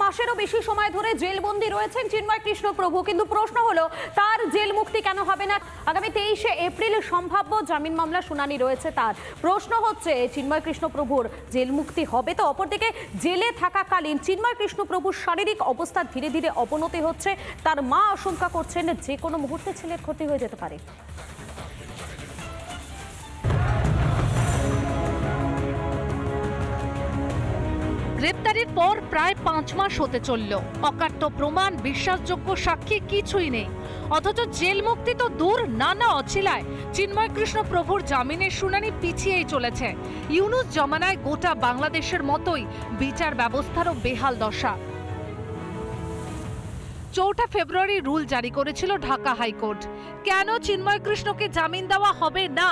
মাসেরও বেশি সময় ধরে জেলবন্দি রয়েছেন চিন্ময় কৃষ্ণ প্রভু, কিন্তু প্রশ্ন হলো তার জেল মুক্তি কেন হবে না? আগামী 23শে এপ্রিল সম্ভাব্য জামিন মামলা শুনানি রয়েছে তার। প্রশ্ন হচ্ছে চিন্ময় কৃষ্ণ প্রভুর জেল মুক্তি হবে তো? অপরদিকে জেলে থাকাকালীন চিন্ময় কৃষ্ণ প্রভুর শারীরিক অবস্থা ধীরে ধীরে অবনতি হচ্ছে। তার মা আশঙ্কা করছেন যে কোনো মুহূর্তে ছেলের ক্ষতি হয়ে যেতে পারে। গ্রেপ্তারের পর প্রায় 5 মাস হতে চলল, অকাট্য প্রমাণ, বিশ্বাসযোগ্য সাক্ষী কিছুই নেই। অথচ জেল মুক্তি তো দূর, নানা অছিলায় চিন্ময় কৃষ্ণ প্রভুর জামিনের শুনানি পিছিয়েই চলেছে। ইউনুস জমানায় গোটা বাংলাদেশের মতোই বিচার ব্যবস্থারও বেহাল দশা। 4 ফেব্রুয়ারি রুল জারি করেছিল ঢাকা হাইকোর্ট। কেন চিন্ময় কৃষ্ণকে জামিন দেওয়া হবে না?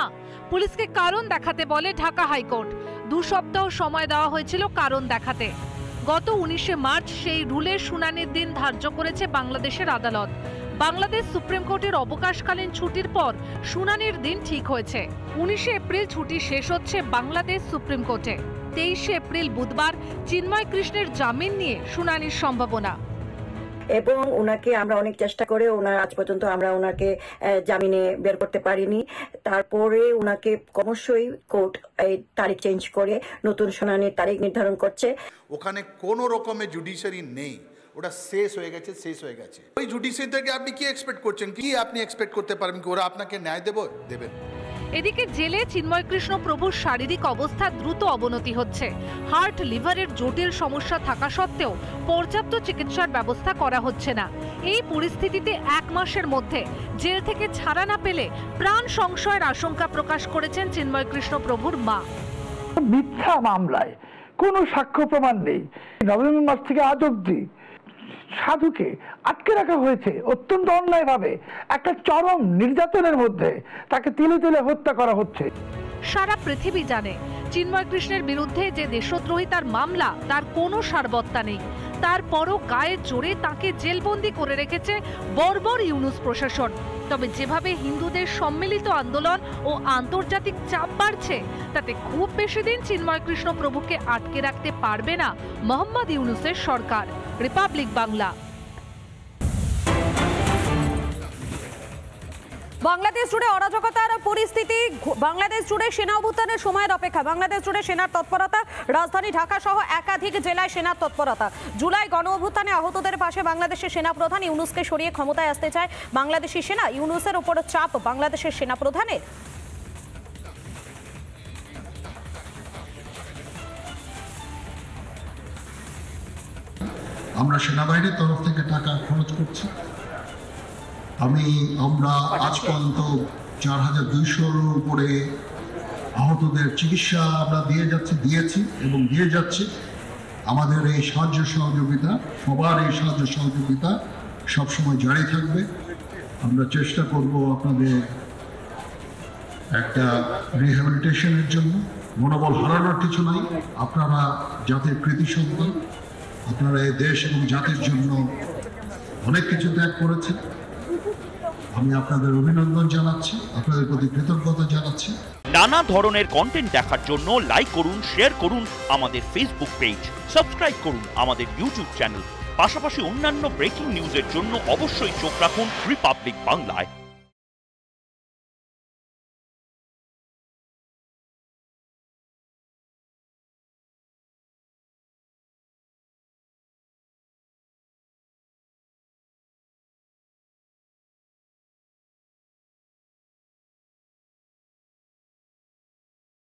পুলিশকে কারণ দেখাতে বলে ঢাকা হাইকোর্ট। 2 সপ্তাহ সময় দেওয়া হয়েছিল কারণ দেখাতে। গত 19শে মার্চ সেই রুলের শুনানির দিন ধার্য করেছে বাংলাদেশের আদালত। বাংলাদেশ সুপ্রিম কোর্টের অবকাশকালীন ছুটির পর শুনানির দিন ঠিক হয়েছে। 19শে এপ্রিল ছুটি শেষ হচ্ছে বাংলাদেশ সুপ্রিম কোর্টে। 23শে এপ্রিল বুধবার চিন্ময় কৃষ্ণের জামিন নিয়ে শুনানির সম্ভাবনা। এবং ওনাকে আমরা অনেক চেষ্টা করে আজ পর্যন্ত আমরা ওনাকে জামিনে বের করতে পারিনি। তারপরে ওনাকে ক্রমশই কোর্ট এই তারিখ চেঞ্জ করে নতুন শুনানির তারিখ নির্ধারণ করছে। ওখানে কোনো রকমের জুডিশিয়ারি নেই, ওটা শেষ হয়ে গেছে। ওই জুডিশিয়ারি থেকে আপনি কি এক্সপেক্ট করছেন? কি আপনি এক্সপেক্ট করতে পারবেন কি ওরা আপনাকে ন্যায় দেবেন? এদিকে জেলে চিন্ময় কৃষ্ণ প্রভুর শারীরিক অবস্থা দ্রুত অবনতি হচ্ছে। হার্ট, লিভারের জটিল সমস্যা থাকা সত্ত্বেও পর্যাপ্ত চিকিৎসার ব্যবস্থা করা হচ্ছে না। এই পরিস্থিতিতে 1 মাসের মধ্যে জেল থেকে ছাড়া না পেলে প্রাণ সংশয়ের আশঙ্কা প্রকাশ করেছেন চিন্ময় কৃষ্ণ প্রভুর মা। মিথ্যা মামলায় কোনো সাক্ষ্য প্রমাণ নেই। নভেম্বর মাস থেকে আজ অবধি সাধুকে আটকে রাখা হয়েছে অত্যন্ত অন্যায়ভাবে। একটা চরম নির্যাতনের মধ্যে তাকে তিলে তিলে হত্যা করা হচ্ছে। সারা পৃথিবী জানে চিন্ময় কৃষ্ণের বিরুদ্ধে যে দেশদ্রোহিতার মামলা, তার কোনো সারবত্তা নেই। তারপরও গায়ে জোরে তাকে জেলবন্দি করে রেখেছে বর্বর ইউনুস প্রশাসন। তবে যেভাবে হিন্দুদের সম্মিলিত আন্দোলন ও আন্তর্জাতিক চাপ বাড়ছে, তাতে খুব বেশি দিন চিন্ময় কৃষ্ণ প্রভুকে আটকে রাখতে পারবে না মোহাম্মদ ইউনুসের সরকার। রিপাবলিক বাংলা। বাংলাদেশ জুড়ে অরাজকতার পরিস্থিতি, বাংলাদেশ জুড়ে সেনা অভ্যুত্থানের সময়ের অপেক্ষা, বাংলাদেশ জুড়ে সেনার তৎপরতা, রাজধানী ঢাকা সহ একাধিক জেলায় সেনার তৎপরতা। জুলাই গণ অভ্যুত্থানে আহতদের পাশে বাংলাদেশের সেনাপ্রধান। ইউনুসকে সরিয়ে ক্ষমতায় আসতে চায় বাংলাদেশি সেনা। ইউনুসের উপর চাপ বাংলাদেশের সেনাপ্রধানের। আমরা সেনাবাহিনীর তরফ থেকে টাকা খরচ করছি। আমরা আজ পর্যন্ত 4200-এর উপরে আহতদের চিকিৎসা আমরা দিয়েছি এবং দিয়ে যাচ্ছি। আমাদের এই সাহায্য সহযোগিতা, সবার এই সাহায্য সহযোগিতা সবসময় জারি থাকবে। আমরা চেষ্টা করব আপনাদের একটা রিহ্যাবিলিটেশনের জন্য। মনোবল হারানোর কিছু নাই। আপনারা জাতির কৃতি সন্তান, আপনারা এই দেশ এবং জাতির জন্য অনেক কিছু ত্যাগ করেছেন। আমি আপনাদের অভিনন্দন জানাচ্ছি, আপনাদের প্রতি কৃতজ্ঞতা জানাচ্ছি। নানা ধরনের কন্টেন্ট দেখার জন্য লাইক করুন, শেয়ার করুন আমাদের ফেসবুক পেজ, সাবস্ক্রাইব করুন আমাদের ইউটিউব চ্যানেল। পাশাপাশি অন্যান্য ব্রেকিং নিউজের জন্য অবশ্যই চোখ রাখুন রিপাবলিক বাংলায়।